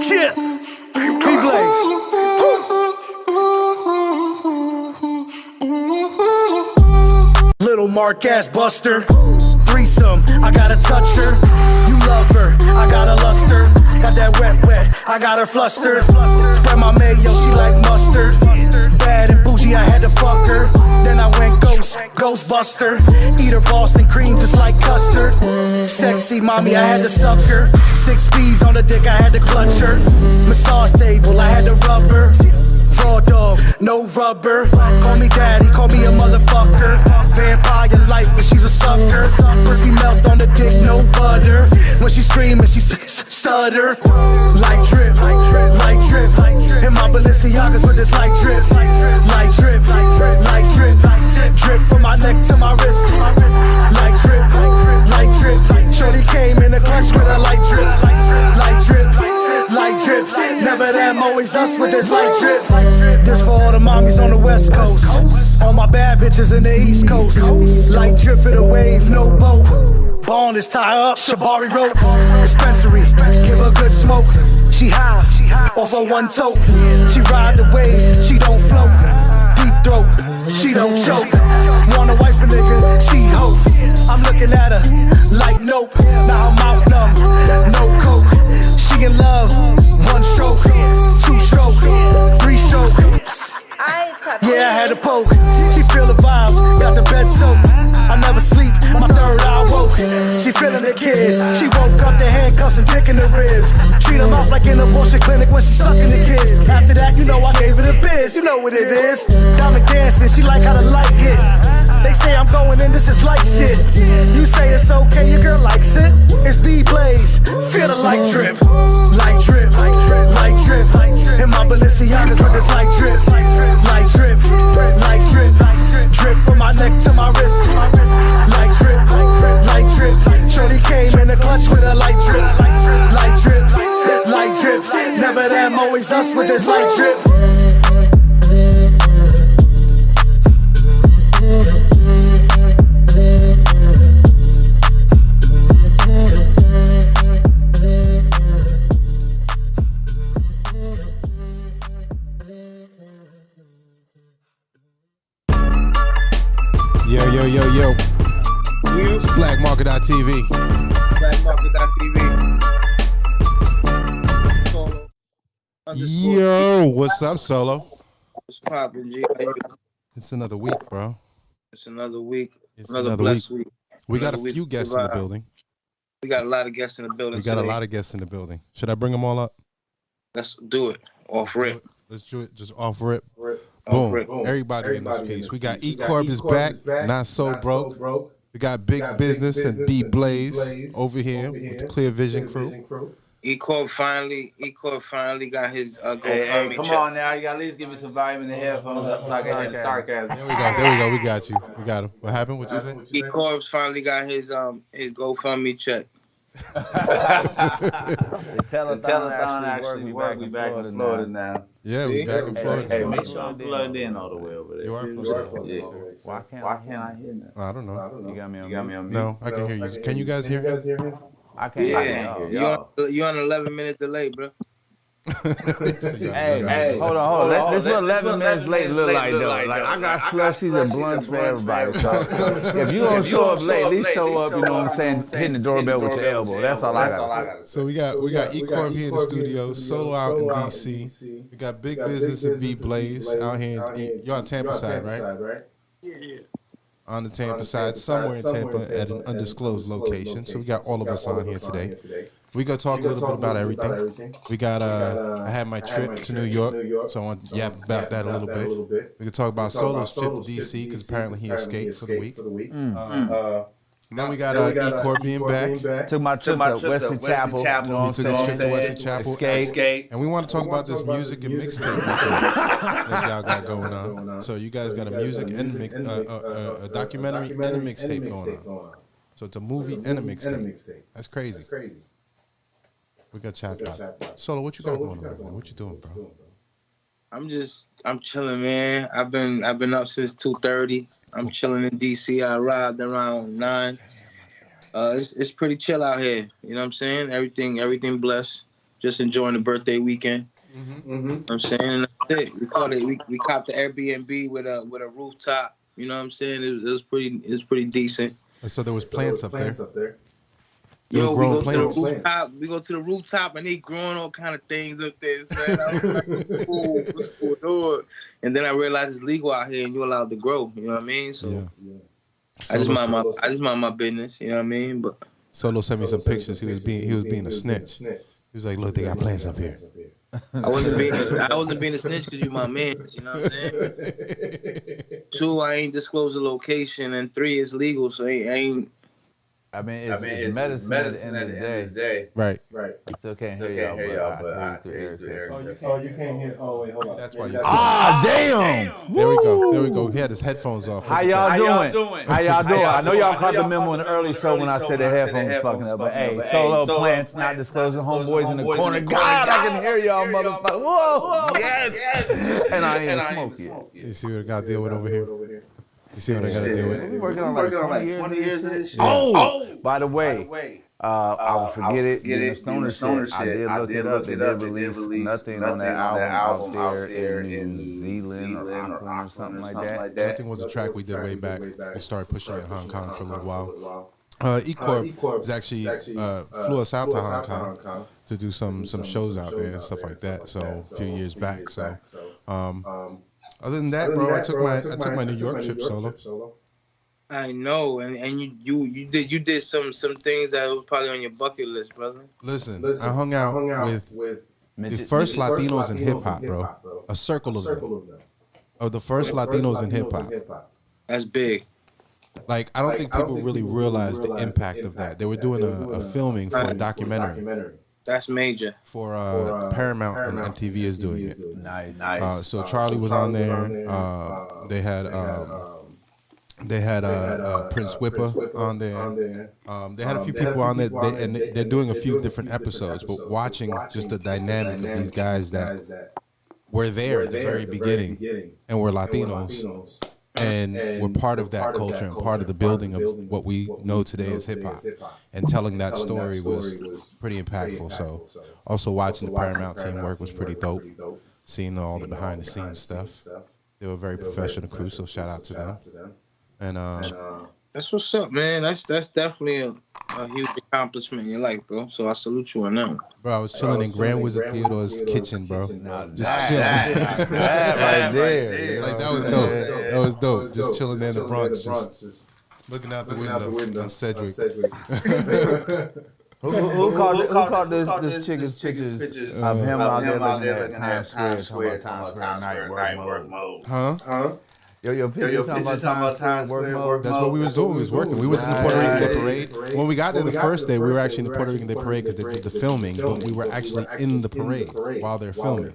Chip, B-Blaze. Little Mark ass buster. Threesome, I gotta touch her. You love her, I gotta lust her. Got that wet, I got her flustered. Spread my mayo, she like mustard. Bad and bougie, I had to fuck her. Then I went Ghostbuster. Eat her Boston cream just like custard. Sexy mommy, I had to suck her. 6 speeds on the dick, I had to clutch her. Massage table, I had to rub her. Raw dog, no rubber. Call me daddy, call me a motherfucker. Vampire life, but she's a sucker. Pussy melt on the dick, no butter. When she screaming, she stutter. Light drip, light drip. In my Balenciagas with this light drip. Light drip, light drip. Drip from my neck to my wrist. Light drip, light drip. Shorty came in the clutch with a light drip. Light drip, light drip. Never them, always us with this light drip. This for all the mommies on the west coast. All my bad bitches in the east coast. Light drip for the wave, no boat. Bond is tie up, Shabari rope. Dispensary, give her good smoke. She high, off her one toe. She ride the wave, she don't float. Deep throat, she don't choke. Wanna wife a nigga, she hope. I'm looking at her like nope. Now her mouth numb, no coke. She in love, 1 stroke, 2 stroke, 3 stroke. Yeah, I had to poke. She feel the vibes, got the bed soaked. I never sleep, my third eye woke. She feeling the kid. She woke up, the handcuffs and dick in the ribs. Treat her mouth like in a abortion clinic when she sucking the kids. After that, you know I gave her the biz. You know what it is. Diamond dancing, she like how the light hit. They say I'm going in, this is light shit. You say it's okay, your girl likes it. It's B-Blaze, feel the light drip. Light drip, light drip. In my Balenciagas with this light drip. Light drip, light drip. Drip from my neck to my wrist. Light drip, light drip. Shorty came in the clutch with a light drip. Light drip, light drip. Never them, always us with this light drip. Yo. It's blackmarket.tv. Yo, what's up, Solo? What's poppin', G? It's another week, bro. It's another week. It's another blessed week. We got a few guests in the building. We got a lot of guests in the building. Should I bring them all up? Let's do it. Off rip. Let's do it. Just off rip. Boom. Everybody in this piece. We got EKORB is back. Not so broke. We got Big Business and B-Blaze over here with the Clear Vision crew. EKORB finally got his GoFundMe Hey, come check. on now. You got to at least give me some volume in the headphones so I can hear the sarcasm. There we go. We got you. We got him. What happened? What you say? EKORB's finally got his GoFundMe check. The telethon actually work. We back in Florida now. Yeah, we back in Florida. Hey, make sure I'm plugged in all the way over there. You are plugged in. Yeah. Why can't I hear that? I don't know. You got me on mute? No, I can hear you. Can you guys hear him? I can't hear y'all. You on an 11-minute delay, bro. Hey, hold on. This was 11 minutes late look like though. Like I got slushies and blunts for everybody. So if you don't show up late, at least show up, you know what I'm saying, hitting the doorbell with your elbow. That's all I got. So we got EKORB here in the studio, Solo out in DC. We got Big Business and B-Blaze out here. You're on Tampa side, right? Yeah. On the Tampa side, somewhere in Tampa at an undisclosed location. So we got all of us on here today. We gonna talk a little bit about everything. We got I had my trip to New York, so I want to yap about that a little bit. We can talk about Solo's trip to DC because apparently he escaped for the week. Then we got EKORB being back. Took my trip to Western Chapel. You know He took his trip to Western Chapel. Escape. And we want to talk about this music and mixtape that y'all got going on. So you guys got a music and a documentary and a mixtape going on. So it's a movie and a mixtape. That's crazy. We got chat about it. Solo, what you got going on, man? What you doing, bro? I'm chilling, man. I've been up since 2:30. I'm chilling in DC. I arrived around 9. It's pretty chill out here. You know what I'm saying? Everything blessed. Just enjoying the birthday weekend. You know what I'm saying? And that's it. We copped the Airbnb with a rooftop. You know what I'm saying? It was pretty decent. So there was plants up there. Yo, we go to the rooftop and they growing all kind of things up there. Man. I was like, cool, what's going on? And then I realized it's legal out here and you're allowed to grow. You know what I mean? So I just mind my business. You know what I mean? But Solo sent me some pictures. He was being a snitch. He was like, "Look, they got plants up here." I wasn't being a snitch because you my man. You know what I'm saying? 2, I ain't disclosed the location, and 3, it's legal, so I ain't. I mean, it's medicine at the end of the day. Right. I still can't hear y'all, but I hear you through Eric. You can't hear. Oh, wait, hold on. That's why you. Damn! There we go. He had his headphones off. How y'all doing? I know y'all caught the memo in the early show when I said the headphones fucking up, but hey, Solo plants not disclosing homeboys in the corner. God, I can hear y'all, motherfucker. Whoa! Yes! And I ain't even smoke yet. You see what I got to deal with over here? You see what I got to deal with? We working on like 20 years of this shit. Oh! By the way, I will forget it. The Stoner shit. I did look it up. They did release nothing on that album out there in New Zealand or Auckland or something like that. Nothing was a track we did way back. We started pushing it in Hong Kong for a little while. EKORB is actually flew us out to Hong Kong to do some shows out there and stuff like that. So a few years back. So other than that, bro, I took my New York trip solo. I know, and you did some things that was probably on your bucket list, brother. Listen, I hung out with the first Latinos in hip hop, bro. A circle of them. Of the first Latinos in hip hop. That's big. Like, I don't think people really realize the impact of that. They were doing a filming for a documentary. That's major. For Paramount and MTV is doing it. Nice. So Charlie was on there. They had Prince Whipper on there. They had a few people on there, and they're doing a few different episodes. But watching just the dynamic of these guys that were there at the very beginning and were Latinos. And we're part of that culture and part of the building of what we know today as hip hop. And telling that story was pretty impactful. So also watching the Paramount team work was pretty dope. Seeing all the behind the scenes stuff. They were a very professional crew, so shout out to them. And that's what's up, man. That's definitely a huge accomplishment in your life, bro. So I salute you on that. Bro, I was chilling in Grand Wizard Theodore's kitchen, bro. Just chilling. Right there. Like, that was dope. That was dope. Just chilling there in the Bronx, just looking out the window on Sedgwick. Who caught this chick's pictures of him out there looking at Times Square night work mode? Huh? Your picture talking about Times Square work mode? That's what we was doing. We was working. We was in the Puerto Rican Day Parade. When we got there the first day, we were actually in the Puerto Rican Day Parade because they did the filming, but we were actually in the parade while they're filming.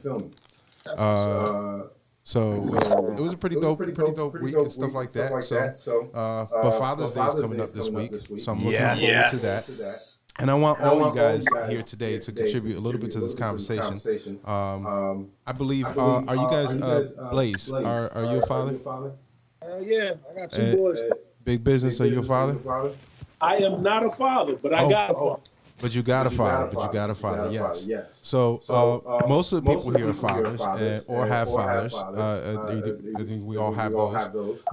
So it was a pretty dope week and stuff like that. So, but Father's Day is coming up this week, so I'm looking forward to that. And I want all you guys here today to contribute a little bit to this conversation. I believe, are you guys, Blaze, are you a father? Yeah, I got 2 boys. Big business, are you a father? I am not a father, but I got a father. But you got a father, yes. So most of the people here are fathers or have fathers. I think we all have those.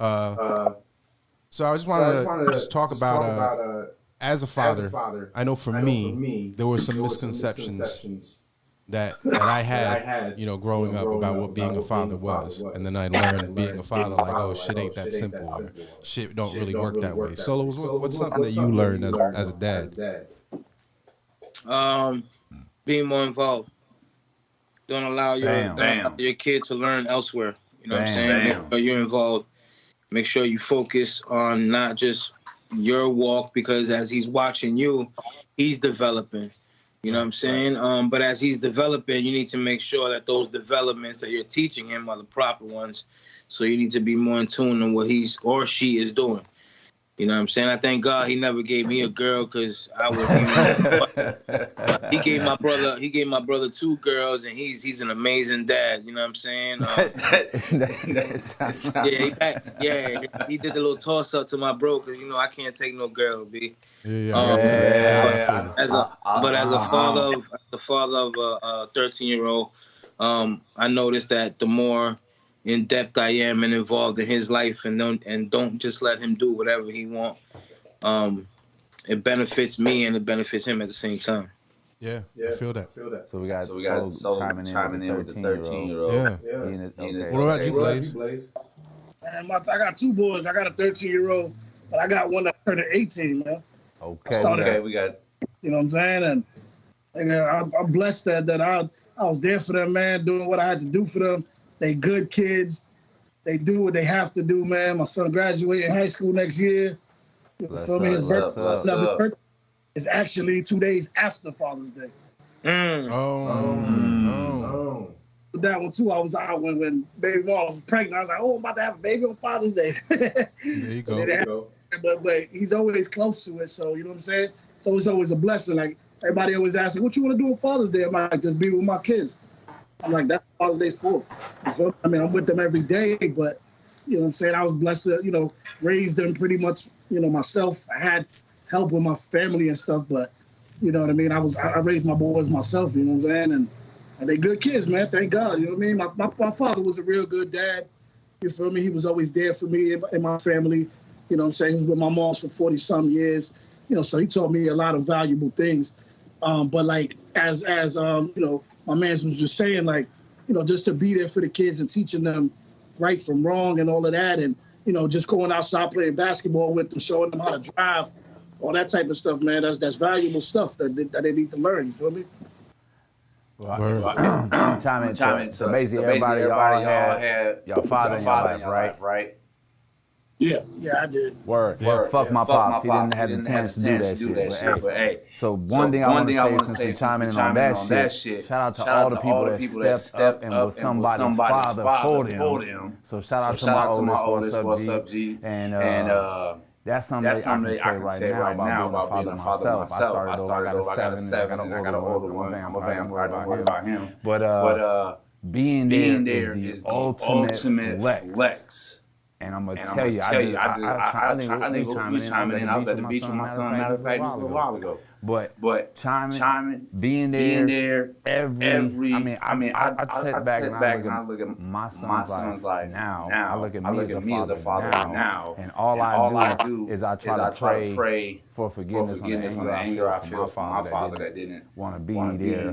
So I just wanted to just talk about, as a father, I know for me, there were some misconceptions that I had, growing up about what being a father was. And then I learned being a father, like, oh, shit ain't that simple, or shit don't really work that way. Solo, what's something that you learned as a dad? Being more involved. Don't allow your kid to learn elsewhere. You know what I'm saying? Make sure you're involved. Make sure you focus on not just your walk, because as he's watching you, he's developing. You know what I'm saying? But as he's developing, you need to make sure that those developments that you're teaching him are the proper ones. So you need to be more in tune on what he's or she is doing. You know what I'm saying? I thank God he never gave me a girl, because I would. He gave my brother 2 girls, and he's an amazing dad. You know what I'm saying? He did the little toss up to my bro, because I can't take no girl, B. As a father of a 13-year-old, I noticed that the more in depth I am and involved in his life, and don't just let him do whatever he wants. It benefits me and it benefits him at the same time. Yeah, I feel that. So we got Solo chiming in with the 13-year-old. Yeah. What about you, Blaze? Man, I got 2 boys. I got a 13-year-old, but I got one that turned 18, man. Okay, we got. You know what I'm saying? And I'm blessed that I was there for them, man, doing what I had to do for them. They good kids. They do what they have to do, man. My son graduating high school next year. You feel me? His birthday is actually 2 days after Father's Day. That one too. I was out when baby mom was pregnant. I was like, I'm about to have a baby on Father's Day. There you go. But he's always close to it, so you know what I'm saying? So it's always a blessing. Like everybody always asks, what you want to do on Father's Day? I'm like, just be with my kids. I'm like, that's what Father's Day for. I mean, I'm with them every day, but you know what I'm saying? I was blessed to, raise them pretty much, myself. I had help with my family and stuff, but you know what I mean? I raised my boys myself, you know what I'm saying? And they good kids, man. Thank God. You know what I mean? My father was a real good dad. You feel me? He was always there for me and my family. You know what I'm saying? He was with my mom for 40-some years. So he taught me a lot of valuable things. But like, as my man was just saying, like, just to be there for the kids and teaching them right from wrong and all of that. And, just going outside playing basketball with them, showing them how to drive, all that type of stuff, man. That's valuable stuff that they need to learn. You feel me? Chime in. So basically, everybody y'all had your father in your life, right? Yeah, I did. Word. Fuck my pops. He didn't have the chance to do that shit. But hey, so one thing I want to say, since we chiming in on that shit, shout out to all the people that stepped up and was somebody's father for them. So shout out to my oldest, what's up, G? And that's something I can say right now about being a father myself. I started over, I got a 7, and I got an older one. I'm worried about him. But being there is the ultimate flex. And I'm gonna tell you, I think we chiming in. I was at the beach with my son, matter of fact, just a while ago. But chiming, being there, every. I sit back and I look at my son's life now. I look at me as a father now, and all I do is I try to pray for forgiveness on the anger I feel for my father that didn't want to be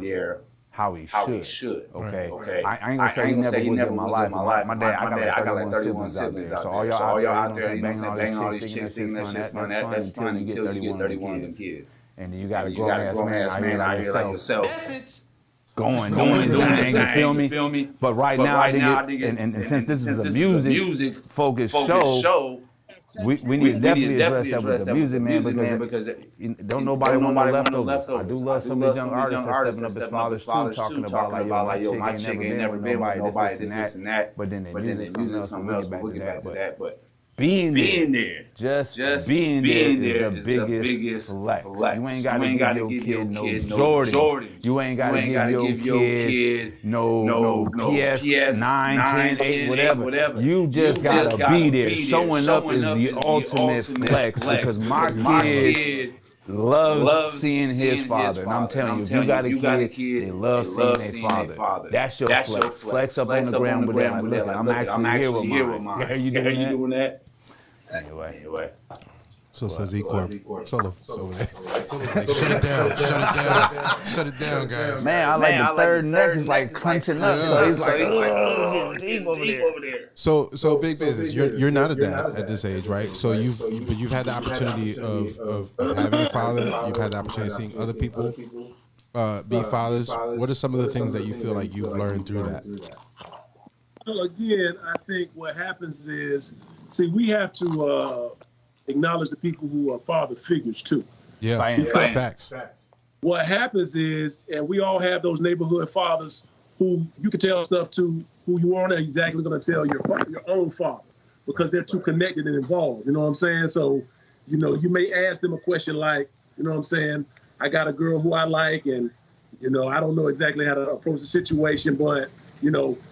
there. How he should. Okay. I ain't gonna say he never was in my life. My dad, I got like 31 siblings out there. So all y'all out there, banging all these chicks, thinking that shit's fun. That's fun until you get 31 of them kids. And then you got a grown ass man out here like yourself. Going and doing things, you feel me? But right now, and since this is a music focused show, we need to definitely address that with the music, man, because don't nobody want no leftovers. I do love some of these young artists that stepping up as fathers too, talking about like, yo, my chick ain't never been with nobody, this and that. But then they music something else, we'll get back to that. But being there, just being there is the biggest flex. You ain't got to give your kid no Jordan. You ain't got to give your kid no PS 9, 10, 8, whatever. You just got to be there. Showing up is the ultimate flex because my kid loves seeing his father. And I'm telling you, if you got a kid, they love seeing their father. That's your flex. Flex up on the ground with them. Look, I'm actually here with mine. Are you doing that? Anyway. So says EKORB. Solo. Shut it down, guys. Man, I like the third neck is like clenching up. So he's like, deep over there. So big business. You're not a dad at this age, right? So you've had the opportunity of having a father. You've had the opportunity of seeing other people be fathers. What are some of the things that you feel like you've learned through that? Well, again, I think what happens is, we have to acknowledge the people who are father figures too. Yeah, facts. What happens is, and we all have those neighborhood fathers who you can tell stuff to, who you aren't exactly going to tell your own father because they're too connected and involved. You know what I'm saying? So, you may ask them a question like, you know what I'm saying? I got a girl who I like, and I don't know exactly how to approach the situation, but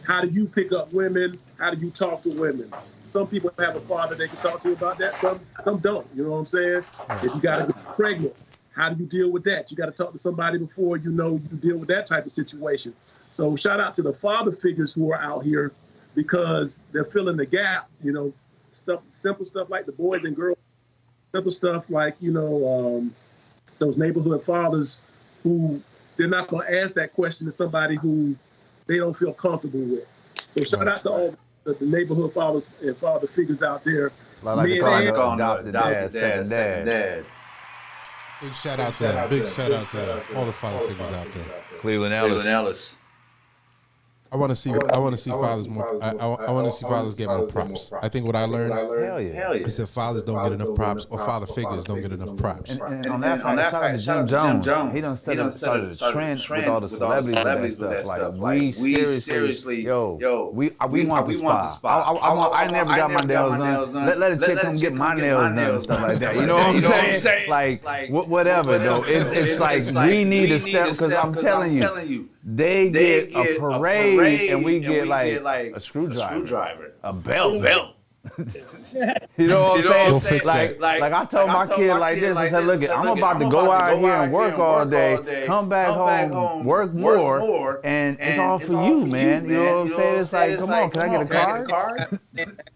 how do you pick up women? How do you talk to women? Some people have a father they can talk to about that. Some don't. You know what I'm saying? If you got to get pregnant, how do you deal with that? You got to talk to somebody before you deal with that type of situation. So shout out to the father figures who are out here because they're filling the gap. Simple stuff like the boys and girls. Simple stuff like those neighborhood fathers who they're not going to ask that question to somebody who they don't feel comfortable with. So shout out to all the neighborhood fathers and father figures out there. Like they call adopted dads, second dads. Big shout out to them. Big shout out to all the father figures out there. Cleveland Ellis. I want to see fathers more. I want to see fathers get more props. I think what I learned is that fathers don't get enough props, or father figures don't get enough props. And on that fact, shout out to Jim Jones. He done started a trend with all the celebrities and stuff. Like we seriously, we want the spot. I never got my nails done. Let a chick come get my nails done and stuff like that. You know what I'm saying? Like whatever though. It's like we need a step because I'm telling you. They get a parade and we get like a screwdriver, a belt. You know what I'm saying? Like I told my kid like this. I said, look, I'm about to go out here and work all day, come back home, work more, and it's all for you, man. You know what I'm saying? It's like, come on, can I get a card? At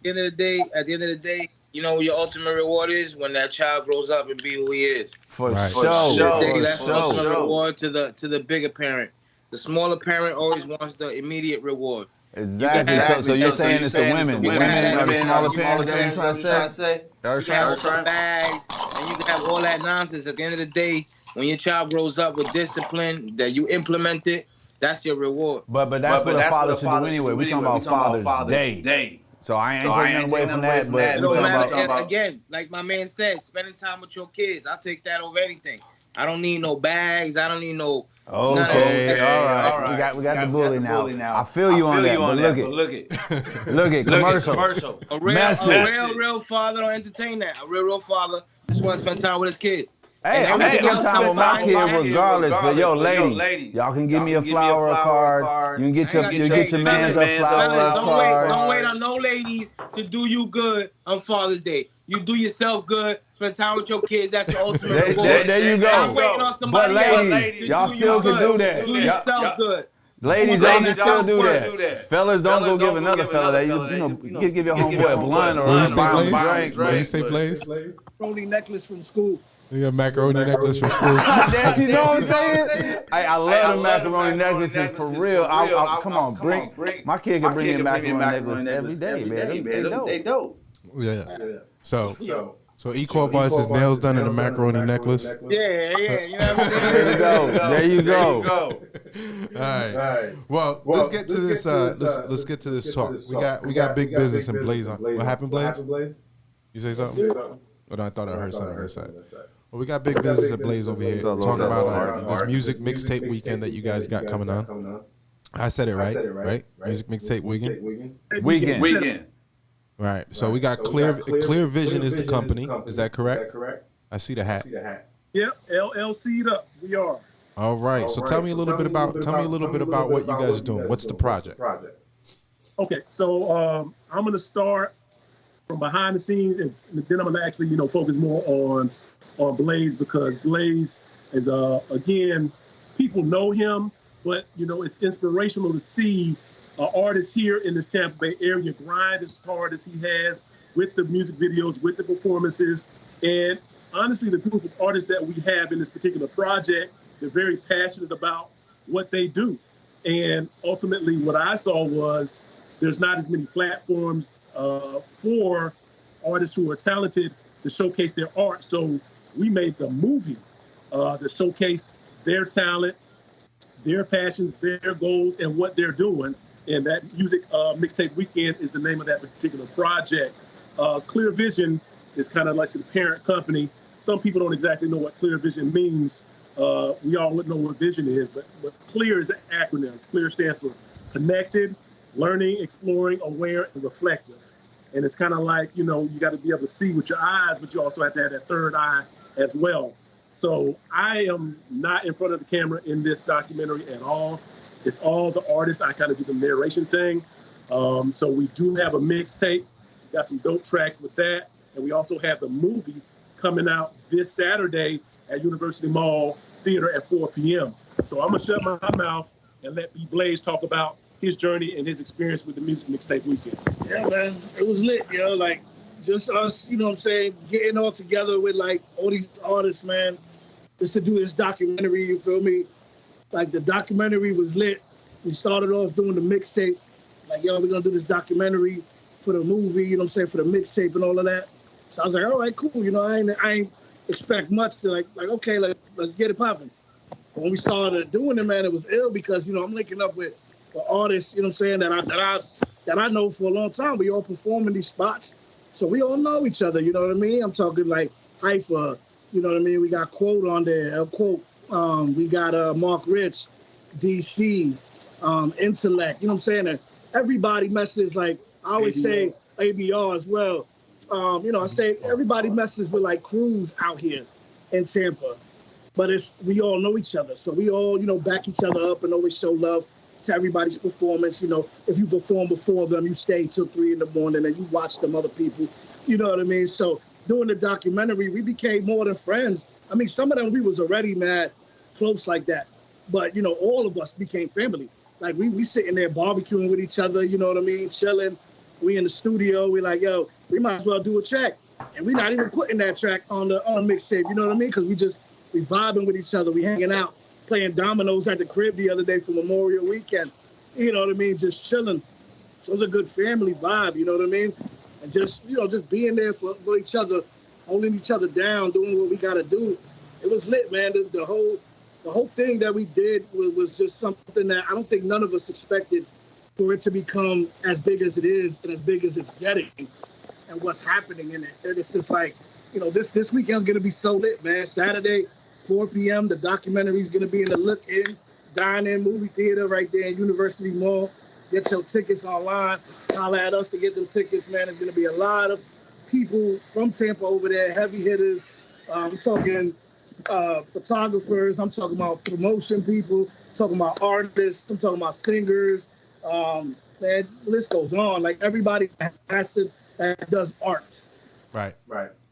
the end of the day, your ultimate reward is when that child grows up and be who he is. For That's the ultimate reward to the bigger parent. The smaller parent always wants the immediate reward. Exactly. So you're saying it's the women. The women are the smaller parents. That's what you're trying to say? You can have all the bags, and you can have all that nonsense. At the end of the day, when your child grows up with discipline that you implement it, that's your reward. But that's what a father should do anyway. We're talking about Father's Day. So I ain't taking away from that. But no matter, again, like my man said, spending time with your kids, I'll take that over anything. I don't need no bags. I don't need no. Okay, all right. We got the bully now. I feel you on that. But look it. Commercial. A real father don't entertain that. A real father just want to spend time with his kids. Hey, I'm gonna spend time with my kid regardless. But ladies, y'all can give me a flower card. You can get your man's a flower card. Don't wait on no ladies to do you good on Father's Day. You do yourself good. Spend time with your kids. That's your ultimate reward. There you go. I'm waiting on somebody ladies, y'all still can do that. Do yourself good. Ladies, y'all can still do that. Fellas, don't go give another fella that. You give your homeboy a blunt or a drink. What you say, Blaze? Macaroni necklace from school. You got a macaroni necklace from school. You know what I'm saying? I love the macaroni necklaces for real. Come on, bring my kid can bring me a macaroni necklace every day, man. They dope. Yeah. So EKORB has his nails done in a macaroni necklace. Yeah. You know what I mean? There you go. All right. Well, let's get to this. Let's get to this talk. We got big business and Blaze on. What happened, Blaze? You say something? Oh, no, I thought I heard something on that side. Well, we got big business at Blaze over here talking about this music mixtape weekend that you guys got coming on. I said it right? Music mixtape weekend. Right. So we got Clear Vision is the company. Is that correct? I see the hat. Yep. LLC'd up. We are. All right. So tell me a little bit about what you guys are doing. What's the project? Okay. So I'm gonna start from behind the scenes, and then I'm gonna actually focus more on Blaze, because Blaze is again, people know him, but it's inspirational to see an artist here in this Tampa Bay area grind as hard as he has with the music videos, with the performances. And honestly, the group of artists that we have in this particular project, they're very passionate about what they do. And ultimately what I saw was there's not as many platforms for artists who are talented to showcase their art. So we made the movie to showcase their talent, their passions, their goals, and what they're doing. And that music mixtape weekend is the name of that particular project. Clear Vision is kind of like the parent company. Some people don't exactly know what clear vision means. We all would know what vision is, but CLEAR is an acronym. CLEAR stands for connected, learning, exploring, aware, and reflective. And it's kind of like, you got to be able to see with your eyes, but you also have to have that third eye as well. So I am not in front of the camera in this documentary at all. It's all the artists. I kind of do the narration thing. So we do have a mixtape. Got some dope tracks with that. And we also have the movie coming out this Saturday at University Mall Theater at 4 p.m. So I'm going to shut my mouth and let B Blaze talk about his journey and his experience with the Music Mixtape Weekend. Yeah, man, it was lit, like just us, getting all together with like all these artists, man, just to do this documentary, you feel me? Like the documentary was lit. We started off doing the mixtape, like, we're gonna do this documentary for the movie, for the mixtape and all of that. So I was like, all right, cool, I ain't expect much to like okay, let's get it popping. But when we started doing it, man, it was ill because, I'm linking up with artists, that I know for a long time. We all perform in these spots. So we all know each other, you know what I mean? I'm talking like Haifa, you know what I mean? We got Quote on there, El Quote. We got Mark Rich, DC, Intellect, And everybody messes, like I always say, ABR as well. I say everybody messes with like crews out here in Tampa. But we all know each other. So we all, back each other up and always show love to everybody's performance. If you perform before them, you stay till 3 a.m. and you watch them other people. You know what I mean? So doing the documentary, we became more than friends. I mean, some of them we was already mad close like that. But, all of us became family. Like we sitting there barbecuing with each other, you know what I mean? Chilling. We in the studio. We like, we might as well do a track. And we're not even putting that track on the mixtape, you know what I mean? Because we vibing with each other. We hanging out, playing dominoes at the crib the other day for Memorial Weekend. You know what I mean? Just chilling. So it was a good family vibe, you know what I mean? And just, just being there for each other, holding each other down, doing what we got to do. It was lit, man. The whole thing that we did was just something that I don't think none of us expected for it to become as big as it is and as big as it's getting and what's happening in it. And it's just like, this weekend's going to be so lit, man. Saturday, 4 p.m., the documentary is going to be in the Look-In Dine-In movie theater right there in University Mall. Get your tickets online. Holla at us to get them tickets, man. There's going to be a lot of people from Tampa over there, heavy hitters. I'm talking photographers. I'm talking about promotion people. I'm talking about artists. I'm talking about singers. Man, the list goes on. Like everybody that does art. Right.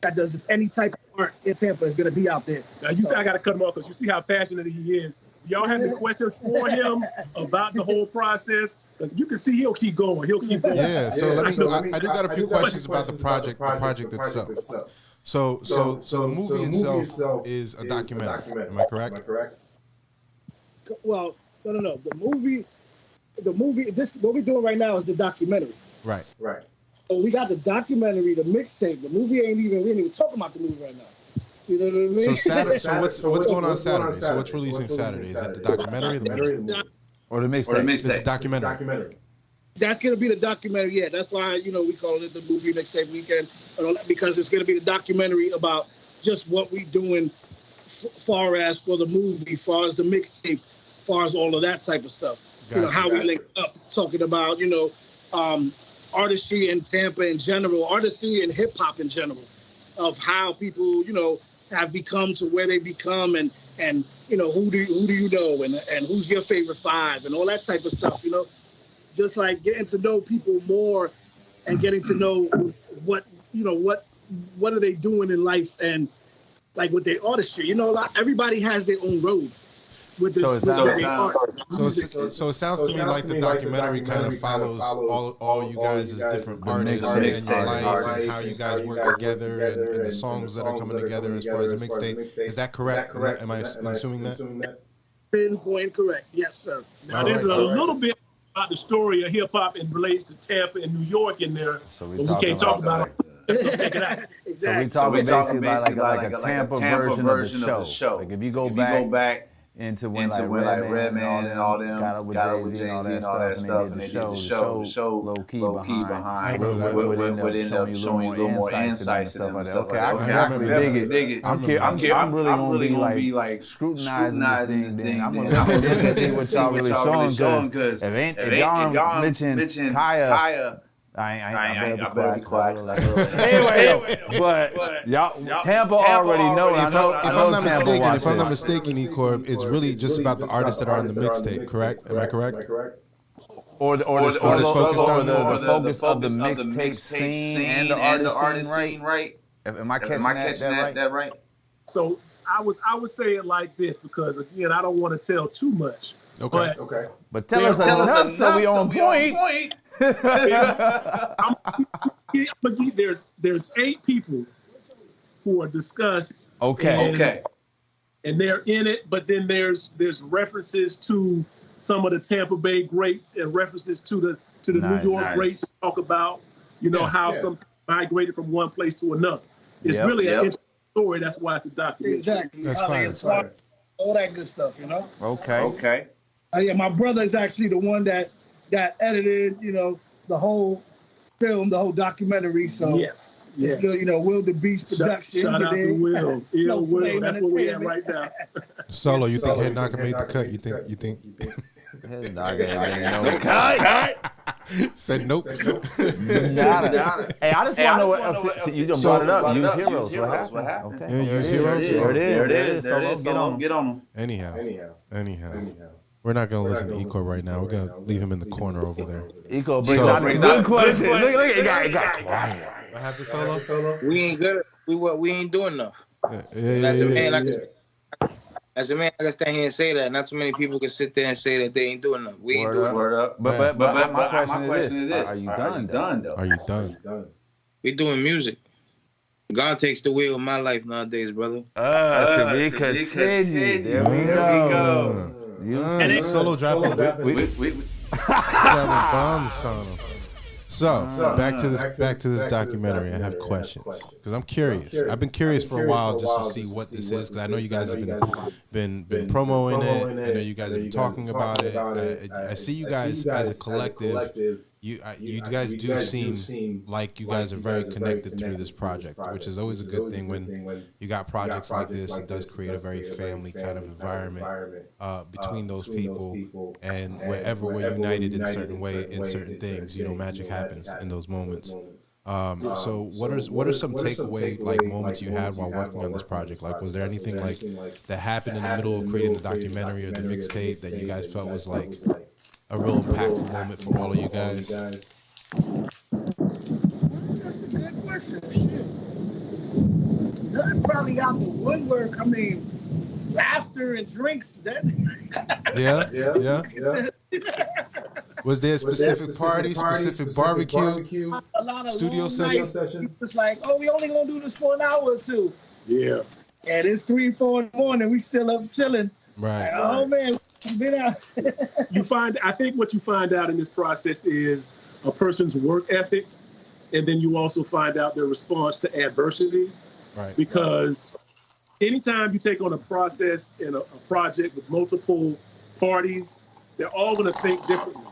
That does just any type of art in Tampa is going to be out there. Now, you say I got to cut him off because you see how passionate he is. Do y'all have any questions for him about the whole process? Because you can see he'll keep going. Yeah, so I do got a few questions about the project itself. So the movie itself is a documentary. Am I correct? Well, no. The movie, this what we're doing right now is the documentary. Right. So we got the documentary, the mixtape. The movie we ain't even talking about the movie right now. You know what I mean? So Saturday. So what's going on Saturday? So what's releasing Saturday? Is that the documentary, or the mixtape? It's a documentary. That's gonna be the documentary. Yeah, that's why we call it the movie Mixtape Weekend, because it's gonna be the documentary about just what we doing, far as for the movie, far as the mixtape, far as all of that type of stuff. Gotcha. How we link up, talking about artistry in Tampa in general, artistry and hip hop in general, of how people have become to where they become, and who do you know, and who's your favorite five, and all that type of stuff. Just like getting to know people more, and getting to know what are they doing in life, and like with their artistry. Everybody has their own road with this. So it sounds to me like the documentary kind of follows all you guys as different artists and your life and how you guys work together and the songs that are coming together as far as a mixtape. Is that correct? Am I assuming that? Pinpoint correct. Yes, sir. Now there's a little bit about the story of hip hop and relates to Tampa and New York in there, but we can't talk about it. So check it out. Exactly. So we talking basically about like a Tampa version of the show. Like if you go back into when Redman and all them got up with Jay-Z and all that stuff, and they did the show low key behind. Would end up showing you a little more insights to them and stuff like that. Okay, I can dig it. I'm really gonna be like scrutinizing this thing. I'm gonna listen to this and see what y'all really showing, because if y'all mention Kaya, I better be quiet. Anyway, but y'all, Tampa already know. If I'm not mistaken, EKORB, it's really just about the artists that are on the mixtape, correct? Am I correct? Or the focus of the mixtape scene and the artist scene, right? Am I catching that right? So I would say it like this, because again, I don't want to tell too much. Okay. But tell us enough so we on point. There's 8 people who are discussed. Okay. And they're in it, but then there's references to some of the Tampa Bay greats and references to the New York greats. Talk about how some migrated from one place to another. It's really an interesting story. That's why it's a documentary. Exactly. That's fine. All that good stuff, Okay. Yeah, my brother is actually the one that edited, the whole film, the whole documentary. So yes. It's good, Will the Beast Productions. Shout out to Will. Will. That's where we at right now. Solo, you think Head Knocker made the cut? You think? Head Knocker ain't no cut. Said nope. Hey, I just want to know what you just brought it up. Use Heroes. What happened? Okay. Yeah, Use Heroes. There it is. So get on them. Anyhow. We're not going to listen to EKORB right now. We're going to leave him in the corner over there. EKORB brings out a good question. Look, it got quiet. What happened, Solo? We ain't good. We ain't doing enough. As a man, I can stand here and say that. Not too many people can sit there and say that they ain't doing enough. We ain't doing enough. But my question is this: Are you done? Are you done? We doing music. God takes the wheel of my life nowadays, brother. To be continued. There we go. Solo dropping bombs on him. So back to this documentary. I have questions because I'm curious. I've been curious for a while just to see what this is, because I know you guys have been promoting it. I know you guys have been talking about it. I see you guys as a collective. You guys do seem like you guys are very connected through this project, which is always a good thing when you got projects like this. It does create a very family kind of environment between those people, and wherever we're united in certain way in certain things, magic happens in those moments. So what are some takeaway moments you had while working on this project? Like, was there anything that happened in the middle of creating the documentary or the mixtape that you guys felt was a real impactful moment for all of you guys? That's a good question. Shit. Nothing probably out the woodwork. I mean, laughter and drinks. Yeah. Was there a specific party, specific barbecue, a lot of studio session? It's like, we only gonna do this for an hour or two. Yeah. And it's 3, 4 in the morning. We still up chilling. Right. Oh man. I think what you find out in this process is a person's work ethic, and then you also find out their response to adversity. Right. Because anytime you take on a process and a project with multiple parties, they're all going to think differently.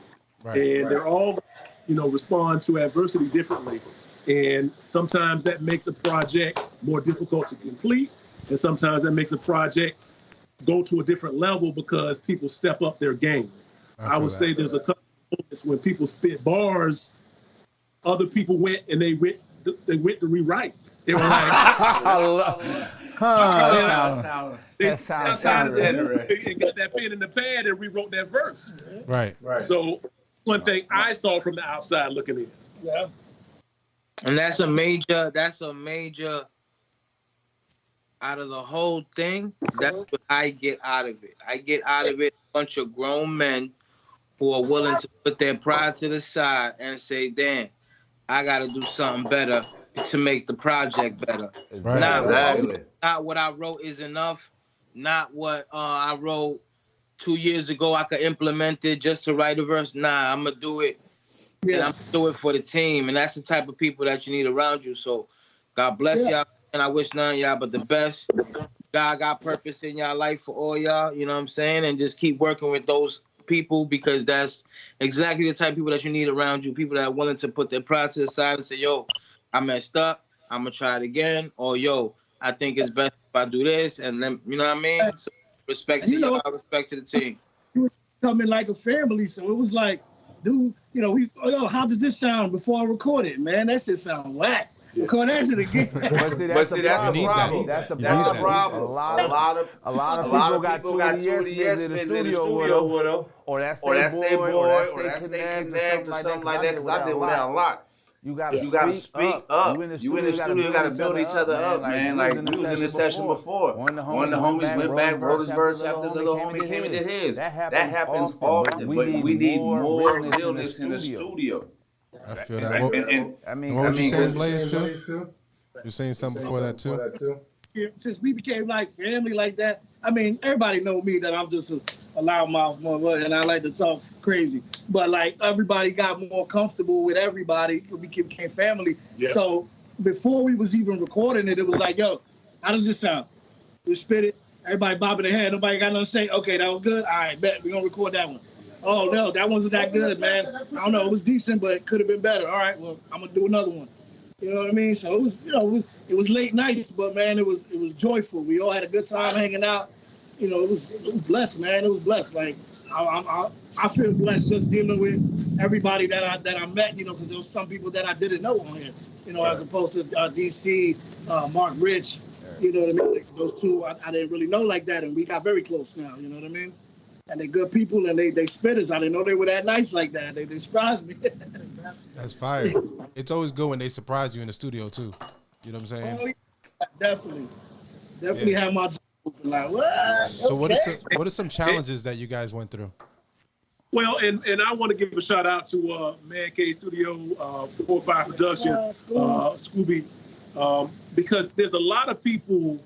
Right. And they're all, respond to adversity differently. And sometimes that makes a project more difficult to complete, and sometimes that makes a project go to a different level because people step up their game. I would say there's a couple of moments when people spit bars, other people went and they went to rewrite. They were like, they got that pen in the pad and rewrote that verse. Right. So one thing I saw from the outside looking in. Yeah. And that's a major out of the whole thing. That's what I get out of it. I get out of it a bunch of grown men who are willing to put their pride to the side and say, damn, I got to do something better to make the project better. Right. Not what I wrote is enough. Not what I wrote 2 years ago I could implement it just to write a verse. Nah, I'm going to do it. Yeah. And I'm going to do it for the team. And that's the type of people that you need around you. So God bless y'all. And I wish none of y'all but the best. God got purpose in y'all life for all y'all, you know what I'm saying? And just keep working with those people, because that's exactly the type of people that you need around you. People that are willing to put their pride to the side and say, yo, I messed up, I'm gonna try it again. Or yo, I think it's best if I do this, and then, you know what I mean? So respect to y'all, respect to the team. You were coming like a family, so it was like, dude, you know, how does this sound before I record it, man? That shit sound whack. Record that shit again. But see, that's the problem. That's the problem. A lot of people got too many yes men in the studio with them, or that's their boy, or that's their connect, or something like that. Because I deal with that a lot. You gotta speak up. You in the studio, you gotta build each other up, man. Like we was in this session before. One of the homies went back, wrote his verse after the little homie came and did his. That happens often, but we need more realness in the studio. I feel that. What was you saying, Blaze, too? You're saying something before that, too? Since we became like family like that, I mean, everybody know me that I'm just a loudmouth motherfucker and I like to talk crazy. But like everybody got more comfortable with everybody. We became family. Yeah. So before we was even recording it, it was like, yo, how does this sound? We spit it. Everybody bobbing their head. Nobody got nothing to say. Okay, that was good. All right, bet we're gonna record that one. Oh no, that wasn't that good, man. I don't know. It was decent, but it could have been better. All right, well, I'm gonna do another one. You know what I mean? So it was, it was late nights, but man, it was joyful. We all had a good time hanging out. You know, it was blessed, man. It was blessed. Like I feel blessed just dealing with everybody that I met. You know, because there was some people that I didn't know on here. You know, as opposed to DC, Mark Rich. You know what I mean? Like, those two I didn't really know like that, and we got very close now. You know what I mean? And they're good people, and they spitters. I didn't know they were that nice like that. They surprised me. That's fire. It's always good when they surprise you in the studio too. You know what I'm saying? Oh, yeah, definitely have my job open. Like, what? So okay. what are some challenges that you guys went through? Well, and I want to give a shout out to Man Cave Studio, 405 Production, Scooby, because there's a lot of people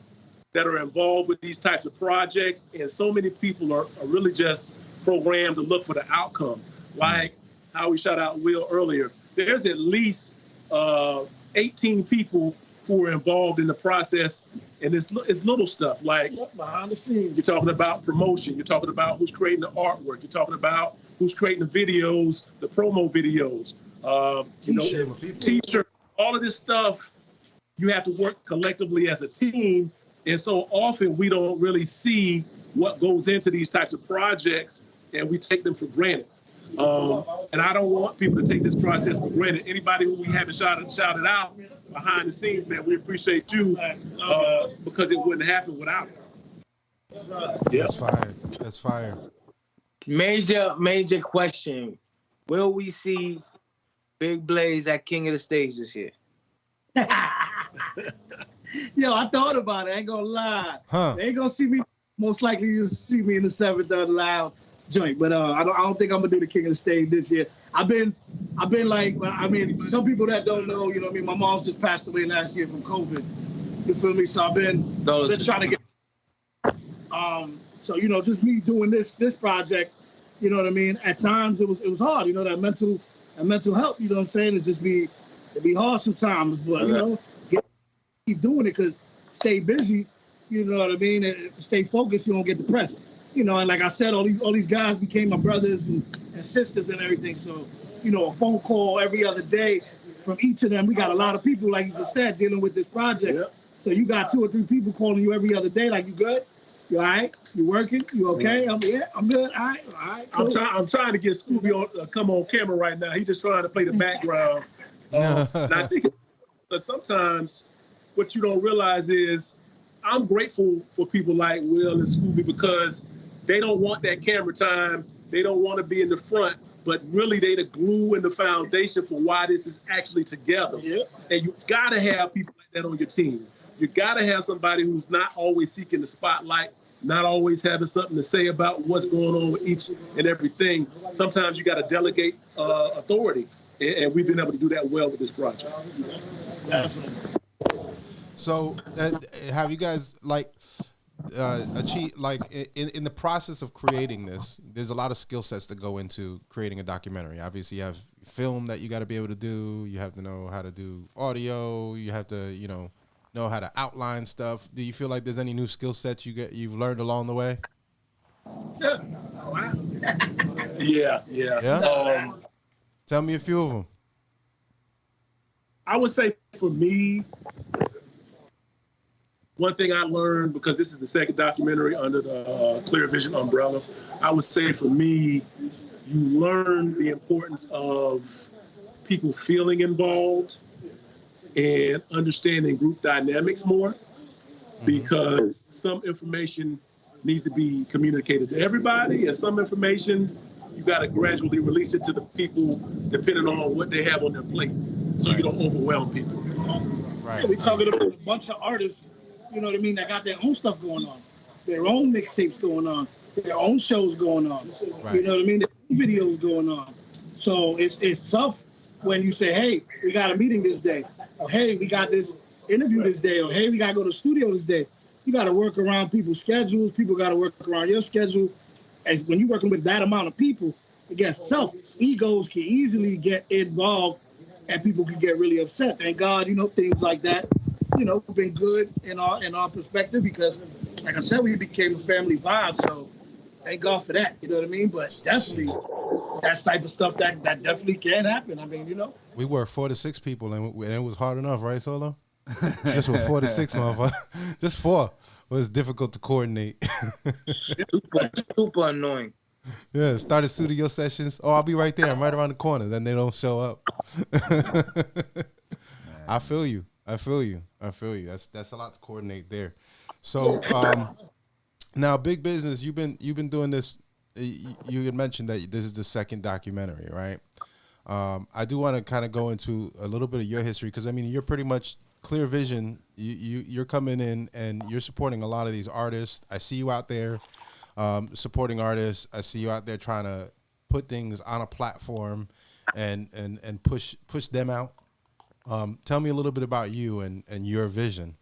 that are involved with these types of projects, and so many people are really just programmed to look for the outcome. Like how we shout out Will earlier, there's at least 18 people who are involved in the process, and it's little stuff like behind the scenes. You're talking about promotion, you're talking about who's creating the artwork, you're talking about who's creating the videos, the promo videos, t-shirt, all of this stuff. You have to work collectively as a team. And so often we don't really see what goes into these types of projects, and we take them for granted. And I don't want people to take this process for granted. Anybody who we haven't shouted out behind the scenes, man, we appreciate you because it wouldn't happen without it. That's fire. That's fire. Major question. Will we see Big Blaze at King of the Stage this year? Yo, I thought about it. I ain't gonna lie. They ain't gonna see me. Most likely, you'll see me in the 7th Loud joint. But I don't think I'm gonna do the King of the Stage this year. I've been like, I mean, some people that don't know, you know what I mean? My mom's just passed away last year from COVID. You feel me? So I've been trying to get. So just me doing this project. You know what I mean? At times it was hard. You know, that mental health. You know what I'm saying? It'd be hard sometimes, but keep doing it because stay busy, you know what I mean, and stay focused, you don't get depressed. You know, and like I said, all these guys became my brothers and sisters and everything. So, a phone call every other day from each of them. We got a lot of people, like you just said, dealing with this project. Yep. So you got 2 or 3 people calling you every other day, like, you good? You all right? You working? You okay? I'm good. All right. Cool. I'm trying to get Scooby on come on camera right now. He's just trying to play the background. And I think sometimes what you don't realize is I'm grateful for people like Will and Scooby because they don't want that camera time. They don't want to be in the front, but really they the glue and the foundation for why this is actually together. Yeah. And you got to have people like that on your team. You got to have somebody who's not always seeking the spotlight, not always having something to say about what's going on with each and everything. Sometimes you got to delegate authority, and we've been able to do that well with this project. Definitely. So, have you guys achieved in the process of creating this? There's a lot of skill sets that go into creating a documentary. Obviously, you have film that you got to be able to do. You have to know how to do audio. You have to, know how to outline stuff. Do you feel like there's any new skill sets you've learned along the way? Yeah. Yeah? Tell me a few of them. I would say for me, one thing I learned, because this is the second documentary under the Clear Vision umbrella, I would say for me, you learn the importance of people feeling involved and understanding group dynamics more, because some information needs to be communicated to everybody, and some information you got to gradually release it to the people depending on what they have on their plate, so you don't overwhelm people. Right. We're talking about a bunch of artists, you know what I mean, that got their own stuff going on, their own mixtapes going on, their own shows going on, Right. you know what I mean, their own videos going on. So it's tough when you say, hey, we got a meeting this day, or hey, we got this interview this day, or hey, we got to go to the studio this day. You got to work around people's schedules. People got to work around your schedule. And when you're working with that amount of people, against self, egos can easily get involved and people can get really upset. Thank God, you know, things like that, you know, have been good in our perspective, because, like I said, we became a family vibe. So thank God for that. You know what I mean? But definitely, that's type of stuff that definitely can happen. I mean, you know. We were 4 to 6 people, and it was hard enough, right, Solo? Just with 4 to 6, motherfucker. Just 4 was difficult to coordinate. Super annoying. Yeah, started studio sessions. Oh, I'll be right there. I'm right around the corner. Then they don't show up. I feel you. That's a lot to coordinate there. So now, Big Business, you've been doing this. You had mentioned that this is the second documentary, right? I do want to kind of go into a little bit of your history, because I mean, you're pretty much Clear Vision. You're coming in and you're supporting a lot of these artists. I see you out there supporting artists. I see you out there trying to put things on a platform and push them out. Tell me a little bit about you and your vision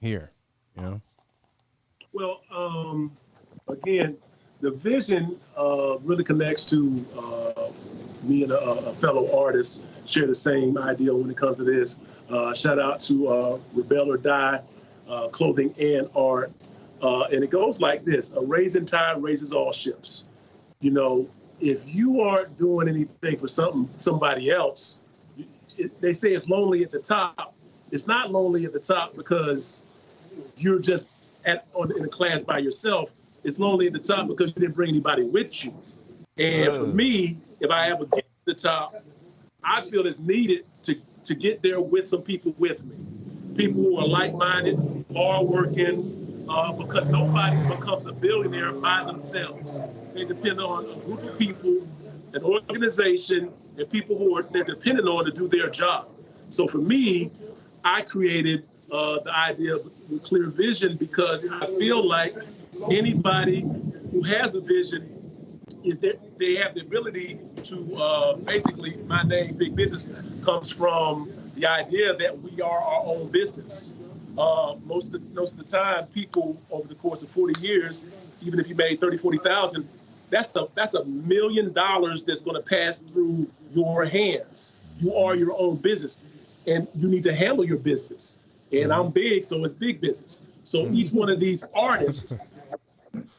here. You know. Well, again, the vision really connects to me and a fellow artist share the same idea when it comes to this. Shout out to Rebel or Die Clothing and Art. And it goes like this: a raising tide raises all ships. You know, if you aren't doing anything for somebody else, they say it's lonely at the top. It's not lonely at the top because you're just in a class by yourself. It's lonely at the top because you didn't bring anybody with you. And for me, if I ever get to the top, I feel it's needed to get there with some people with me. People who are like-minded, hard-working, because nobody becomes a billionaire by themselves. They depend on a group of people, an organization, and people who they're dependent on to do their job. So for me, I created the idea of Clear Vision because I feel like anybody who has a vision they have the ability to basically, my name, Big Business, comes from the idea that we are our own business. Most of the time, people over the course of 40 years, even if you made 30, 40,000, that's $1 million that's going to pass through your hands. You are your own business, and you need to handle your business. And I'm big, so it's big business. So each one of these artists,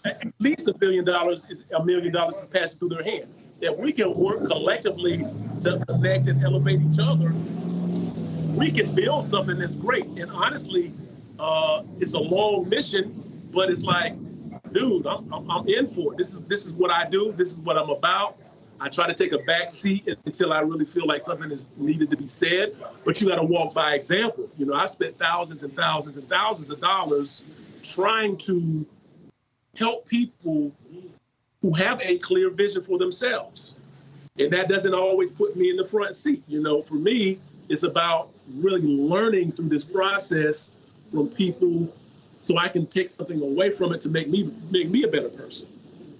at least $1 billion is $1 million is passing through their hand. If we can work collectively to connect and elevate each other, we can build something that's great. And honestly, it's a long mission, but it's like, dude, I'm in for it. This is what I do. This is what I'm about. I try to take a back seat until I really feel like something is needed to be said. But you got to walk by example. You know, I spent thousands and thousands and thousands of dollars trying to help people who have a clear vision for themselves. And that doesn't always put me in the front seat. You know, for me, it's about really learning through this process from people so I can take something away from it to make me a better person.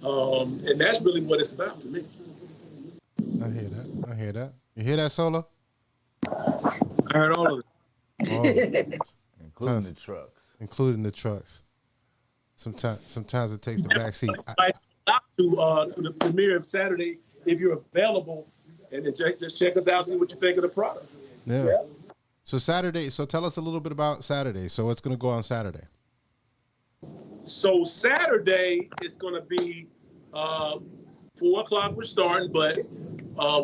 And that's really what it's about for me. I hear that. You hear that, Solo? I heard all of it. All of it. Including the trucks. Sometimes it takes the back seat. To the premiere of Saturday, if you're available, and then just check us out, see what you think of the product. Yeah. So Saturday. So tell us a little bit about Saturday. So what's going to go on Saturday? So Saturday is going to be 4 o'clock. We're starting, but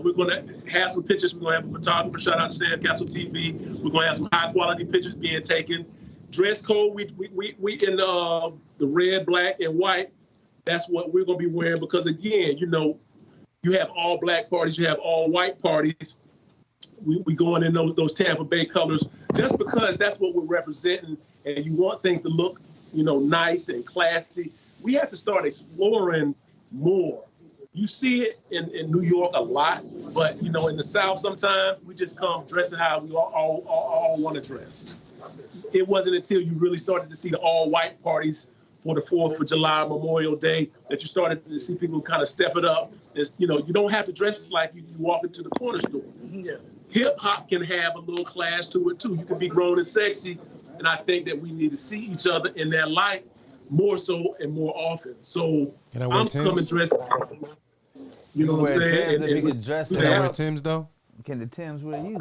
we're going to have some pictures. We're going to have a photographer. Shout out to Stan Castle TV. We're going to have some high quality pictures being taken. Dress code. We in the red, black, and white. That's what we're going to be wearing because again, you know, you have all black parties, you have all white parties. We going in those Tampa Bay colors just because that's what we're representing, and you want things to look, you know, nice and classy. We have to start exploring more. You see it in New York a lot, but you know, in the South sometimes we just come dressing how we all want to dress. It wasn't until you really started to see the all-white parties for the 4th of July, Memorial Day, that you started to see people kind of step it up. It's, you know, you don't have to dress like you walk into the corner store. Yeah. Hip hop can have a little class to it too. You can be grown and sexy, and I think that we need to see each other in that light more so and more often. So I'm coming dressed. You know what I'm saying? If you can dress Can I wear Timbs though? Can the Timbs wear you?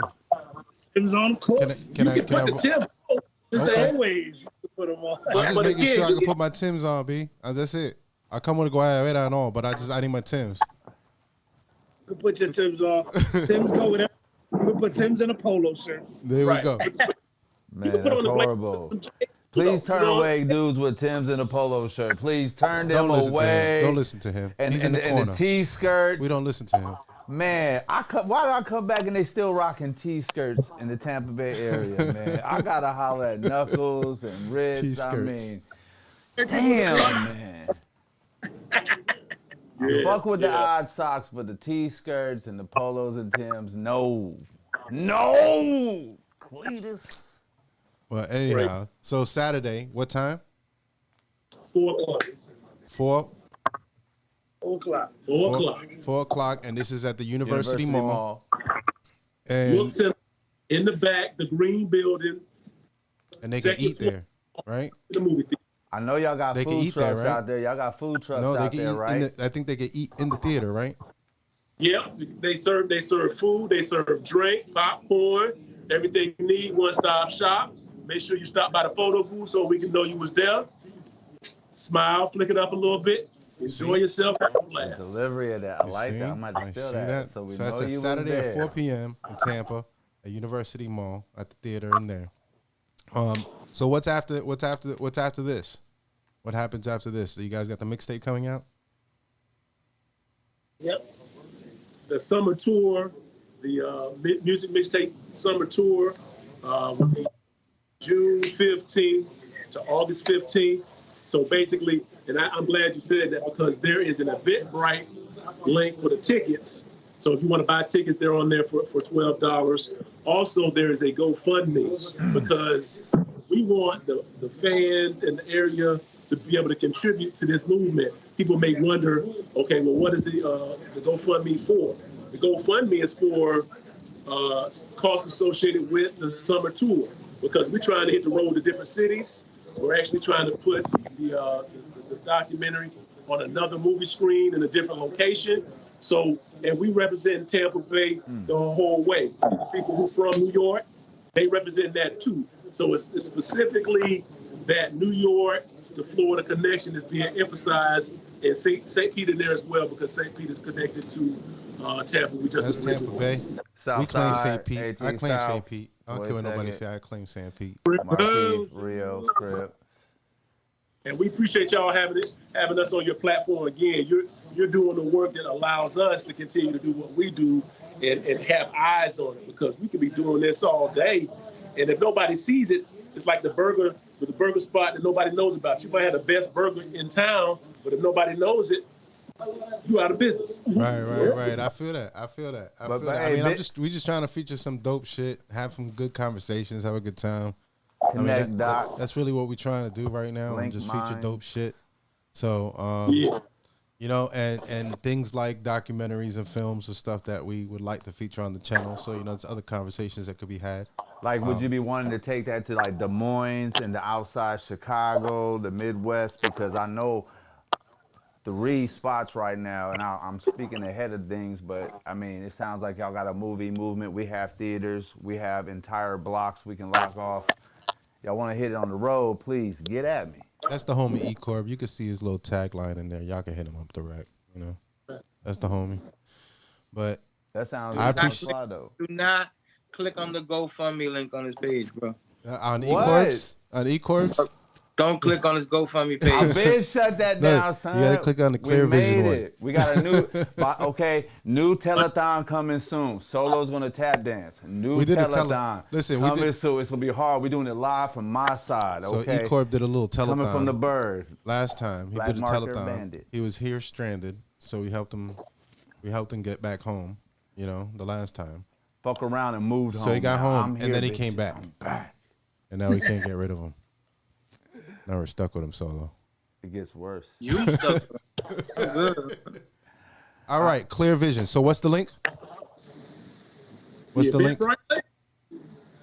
Timbs on, of course. Can I put the Timbs on. The same ways to put them on. I'm just making sure I can put my Timbs on, B. That's it. I come with a guayabera and all, but I need my Timbs. You can put your Timbs on. Timbs go with it. You can put Timbs in a polo shirt. There we go. Man, that's horrible. Please turn away dudes with Timbs and a polo shirt. Please turn them away. Don't listen to him. And, He's in the corner. And the T-skirts. We don't listen to him. Man, why did I come back and they still rocking T-skirts in the Tampa Bay area, man? I gotta holler at Knuckles and Ribs. T-skirts. I mean, damn, man. Yeah, fuck with the odd socks, but the T-skirts and the polos and Timbs, no. Cletus. Well, anyhow, so Saturday, what time? 4 o'clock. 4? 4 o'clock. 4 o'clock. 4 o'clock, and this is at the University Mall. And Look in the back, the green building. And they can eat there, right? The movie theater. I know y'all got food trucks out there. Y'all got food trucks out there, right? I think they can eat in the theater, right? Yeah, they serve food, they serve drink, popcorn, everything you need, one-stop shop. Make sure you stop by the photo booth so we can know you was there. Smile, flick it up a little bit. Enjoy yourself. Delivery of that. I like that. I might steal that. So that's a Saturday at 4 p.m. in Tampa at University Mall at the theater in there. So what's after this? What happens after this? So you guys got the mixtape coming out? Yep. The summer tour, the music mixtape summer tour will be June 15th to August 15th. So basically, and I'm glad you said that because there is an Eventbrite link for the tickets. So if you want to buy tickets, they're on there for $12. Also, there is a GoFundMe because we want the fans in the area to be able to contribute to this movement. People may wonder, okay, well, what is the GoFundMe for? The GoFundMe is for costs associated with the summer tour because we're trying to hit the road to different cities. We're actually trying to put the documentary on another movie screen in a different location. So, and we represent Tampa Bay the whole way. The people who from New York, they represent that too. So it's specifically that New York to Florida connection is being emphasized, and St. Peter there as well because St. Peter's connected to Tampa. We just That's Tampa Bay. South we claim Side, St. Pete. 18 I claim South. St. Pete. I don't care what nobody say. I claim St. Pete. Marquis, Rio, Crib. And we appreciate y'all having us on your platform again. You're doing the work that allows us to continue to do what we do and have eyes on it because we could be doing this all day. And if nobody sees it, it's like the burger spot that nobody knows about. You might have the best burger in town, but if nobody knows it, you out of business. Right. I feel that. I mean, we just trying to feature some dope shit, have some good conversations, have a good time. Connect dots. That's really what we're trying to do right now, and just feature dope shit. So, you know, and things like documentaries and films or stuff that we would like to feature on the channel. So, you know, there's other conversations that could be had. Like, would you be wanting to take that to like Des Moines and the outside Chicago, the Midwest? Because I know 3 spots right now, and I'm speaking ahead of things, but I mean, it sounds like y'all got a movie movement. We have theaters. We have entire blocks we can lock off. Y'all want to hit it on the road, please get at me. That's the homie EKORB. You can see his little tagline in there. Y'all can hit him up direct. You know, that's the homie. But that sounds I appreciate. Do not click on the GoFundMe link on his page, bro. On EKORB's? On EKORB's? Don't click on his GoFundMe page. I've been shut that down, son. You gotta click on the Clear Vision one. It. We got a new, new telethon coming soon. Solo's gonna tap dance. New telethon coming soon. It's gonna be hard. We're doing it live from my side. Okay. So EKORB did a little telethon coming from the bird. Last time he Black did a Marker telethon. Bandit. He was here stranded, so we helped him. We helped him get back home. You know, the last time. Fuck around and moved home. So he got home, and then he came back. I'm back. And now we can't get rid of him. Now we're stuck with him solo. It gets worse. You stuck. All right, Clear Vision. So what's the link? What's the link?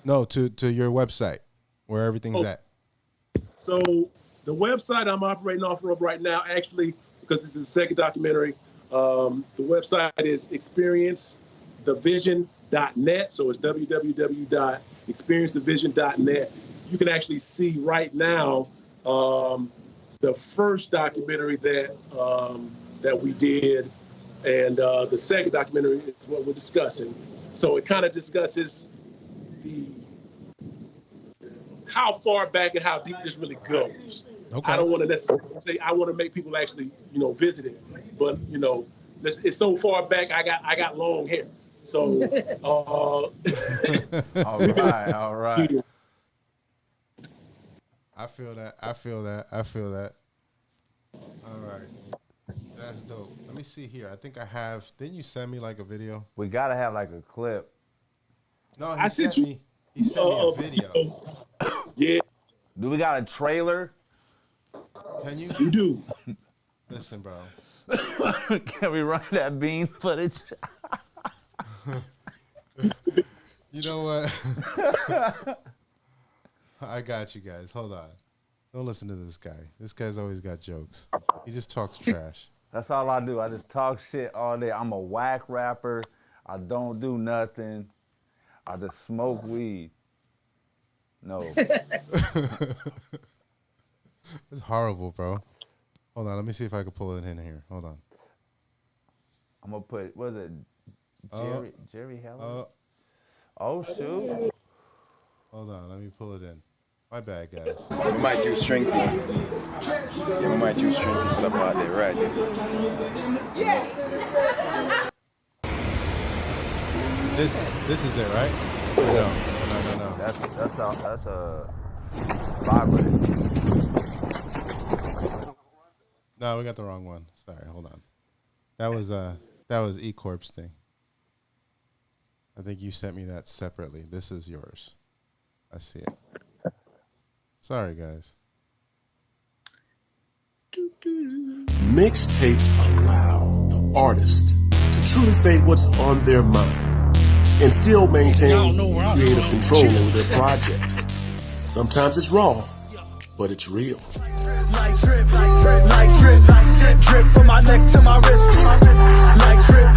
No, to your website, where everything's at. So the website I'm operating off of right now, actually, because this is the second documentary, the website is experiencethevision.net. So it's www.experiencethevision.net. You can actually see right now the first documentary that we did, and the second documentary is what we're discussing. So it kind of discusses how far back and how deep this really goes. Okay. I don't want to necessarily say I want to make people actually, visit it, but it's so far back. I got long hair, so. All right. I feel that. All right. That's dope. Let me see here. I think I have. Didn't you send me like a video? We gotta have like a clip. No, he sent me a video. Yeah. Do we got a trailer? Can you? You do. Listen, bro. Can we run that bean footage? You know what? I got you guys. Hold on. Don't listen to this guy. This guy's always got jokes. He just talks trash. That's all I do. I just talk shit all day. I'm a whack rapper. I don't do nothing. I just smoke weed. No. It's horrible, bro. Hold on. Let me see if I can pull it in here. Hold on. I'm going to put, what is it? Jerry Heller? Oh, shoot. Hold on. Let me pull it in. My bad, guys. We might use strength. Yeah, we might use strength and stuff out there, right? This is it, right? No. That's a vibrator. No, we got the wrong one. Sorry, hold on. That was EKORB's thing. I think you sent me that separately. This is yours. I see it. Sorry, guys. Mixtapes allow the artist to truly say what's on their mind and still maintain creative control over their project. Sometimes it's raw, but it's real. Like drip, drip from my neck to my wrist. Like drip,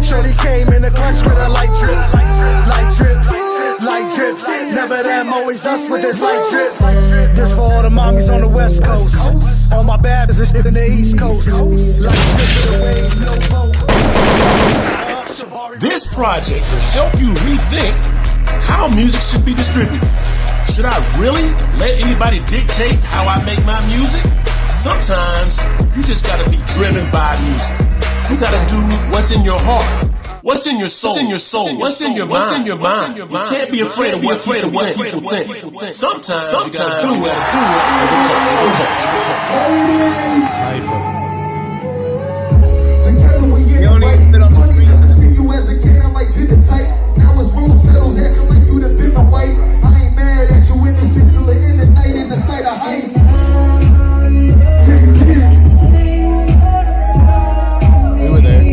Shorty came in the clutch with a light drip. Light drip, never them, always us with this light drip. This for all the mommies on the West Coast. All my bad is in the East Coast. Light drip in the wave, no boat. This project will help you rethink how music should be distributed. Should I really let anybody dictate how I make my music? Sometimes you just gotta be driven by music. You gotta do what's in your heart. What's in your soul? What's in your soul? What's in your mind? You can't be afraid of what people think. Sometimes you gotta do it. Together we get it right. Funny, I see you as a kid, I like did it tight. Now it's rose petals, acting like you done been my wife. I ain't mad at you innocent till the end of the night in the sight of hype. We were there.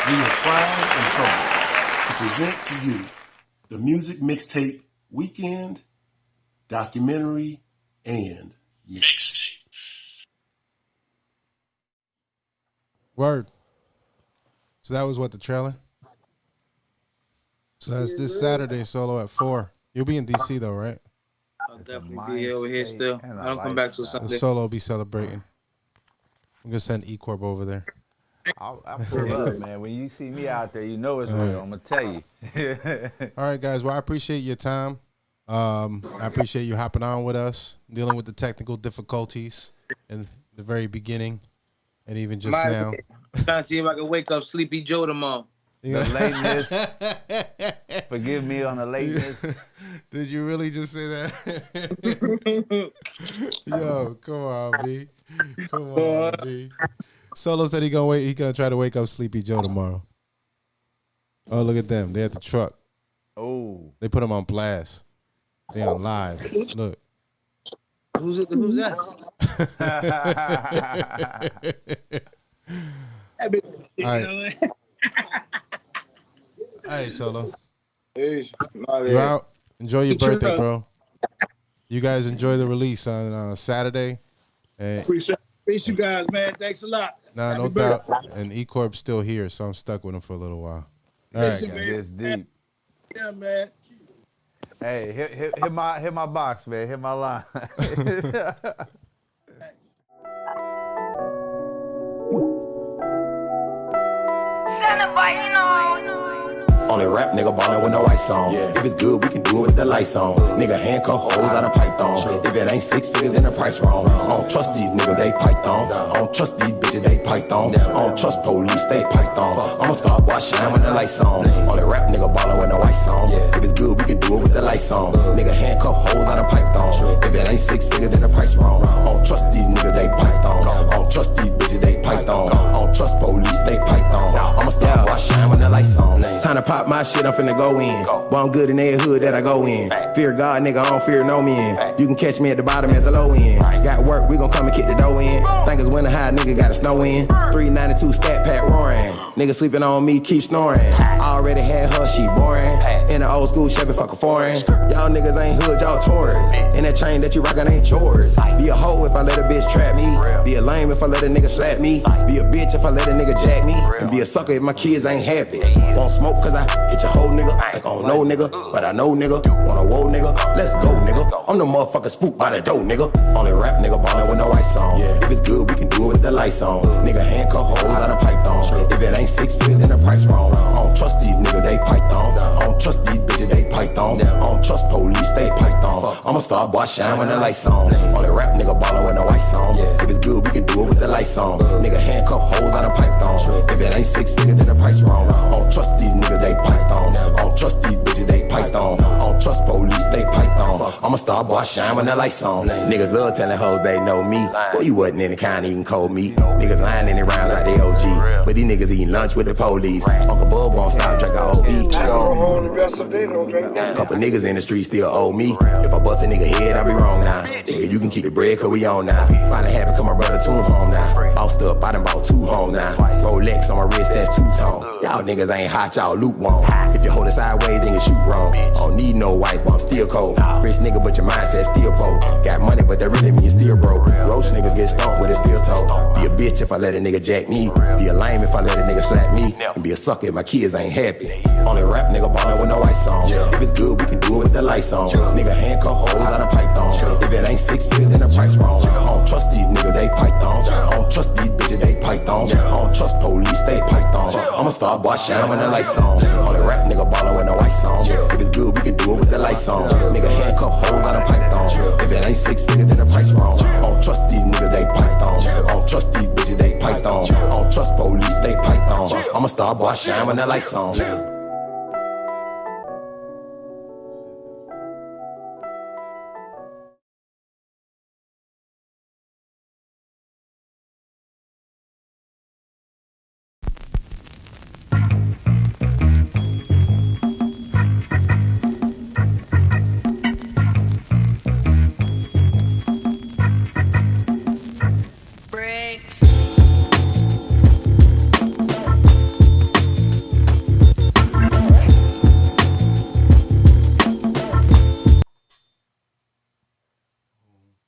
We are proud and proud to present to you the Music Mixtape Weekend documentary, and mixtape. Word. So that was what, the trailer? So that's this Saturday, Solo at 4. You'll be in DC though, right? I'll definitely be over here still. I don't come back till Sunday. The Solo will be celebrating. I'm gonna send EKORB over there. I'll pull up, man. When you see me out there, you know it's real. I'm gonna tell you. All right, guys. Well, I appreciate your time. I appreciate you hopping on with us, dealing with the technical difficulties in the very beginning, and even just now. Trying to see if I can wake up Sleepy Joe tomorrow. The lateness. Forgive me on the lateness. Did you really just say that? Yo, come on, B. Come on, G. Solo said he gonna try to wake up Sleepy Joe tomorrow. Oh, look at them. They at the truck. Oh. They put him on blast. They on live. Look. Who's that? All right. All right, Solo. Peace. You out? Enjoy your birthday, bro. You guys enjoy the release on Saturday. And Appreciate you guys, man. Thanks a lot. nah, no doubt. And EKORB's still here, so I'm stuck with him for a little while. All right, guys. It's deep. Yeah, man. Hey, hit my box, man. Hit my line. Only rap nigga ballin' with no ice on. If it's good, we can do it with the lights on. Nigga handcuff hoes out of pipe on. If it ain't 6 figures, then the price wrong. I don't trust these niggas, they python. I don't trust these bitches, they python. I don't trust police, they python. I'ma start boy shine when the lights on. Only rap nigga ballin' with no ice on. If it's good, we can do it with the lights on. Nigga handcuff hoes out of pipe on. If it ain't 6 figures, then the price wrong. I don't trust these niggas, they python. I don't trust these bitches, they python. I don't trust police, they python. I'ma start boy shine when the lights on. Time to pop my shit, I'm finna go in. Boy, I'm good in every hood that I go in. Fear God, nigga, I don't fear no man. You can catch me at the bottom, at the low end. Got work, we gon' come and kick the dough in. Think it's winter high, nigga, got a snow in. 392 scat pack roaring. Nigga sleeping on me, keep snoring. I already had her, she boring. In the old school Chevy, fucking foreign. Y'all niggas ain't hood, y'all tourists. And that chain that you rockin' ain't yours. Be a hoe if I let a bitch trap me. Be a lame if I let a nigga slap me. Be a bitch if I let a nigga jack me. And be a sucker if my kids ain't happy. Won't smoke cause I hit your whole nigga. Like I don't know nigga, but I know nigga. Wanna whoa nigga, let's go nigga. I'm the motherfucker spooked by the dough nigga. Only rap nigga ballin' with no ice on. If it's good, we can do it with the lights on. Nigga handcuff hoes out of pipe on. If it ain't 6 figures, then the price wrong. I don't trust these niggas, they python. I don't trust these bitches, they python. I don't trust police, they python. I'ma start boy shine when the lights on. Only rap nigga ballin' with no ice on. If it's good, we can do it with the lights on. Nigga handcuff hoes out of pipe on. If it ain't 6 figures, then the price wrong. I don't trust these niggas, they python. I don't trust these bitches, they python. I don't trust police, they python. I'ma start boy shine when the lights on. Niggas love telling hoes they know me. Boy, you wasn't in the kind eating cold meat. Niggas lying in their rounds like they OG. But these niggas eating lunch with the police. Uncle Bug won't stop drinking OB. Couple niggas in the street still owe me. If I bust a nigga head, I be wrong now. Nigga, you can keep the bread cause we on now. Finally happy cause my brother tune home now. Off up, I done bought 2 home now. Rolex on my wrist, that's 2 tone. Y'all niggas ain't hot, y'all lukewarm. If you hold it sideways, then you shoot wrong. I don't need no whites, but I'm still cold. Rich nigga, but your mindset still poor. Got money, but that really mean you still broke. Roach niggas get stomped with a steel toe. Be a bitch if I let a nigga jack me. Be a lame if I let a nigga slap me. And be a sucker if my kids ain't happy. Only rap nigga ballin' with no ice on. If it's good, we can do it with the lights on. Nigga handcuff hoes out of pipe on. If it ain't 6 figures, then the price wrong. I don't trust these niggas, they python. I don't trust these bitches, they python. I don't trust police, they python. I'ma start boy shine when the lights on. Only rap nigga ballin' with no ice on. If it's good, we can do it with the lights on. Nigga handcuff hoes out of pipe on. If it ain't 6 figures, then the price wrong. I don't trust these niggas, they python. I don't trust these bitches, they python. I don't trust police, they python. I'ma start boy shine when the lights on.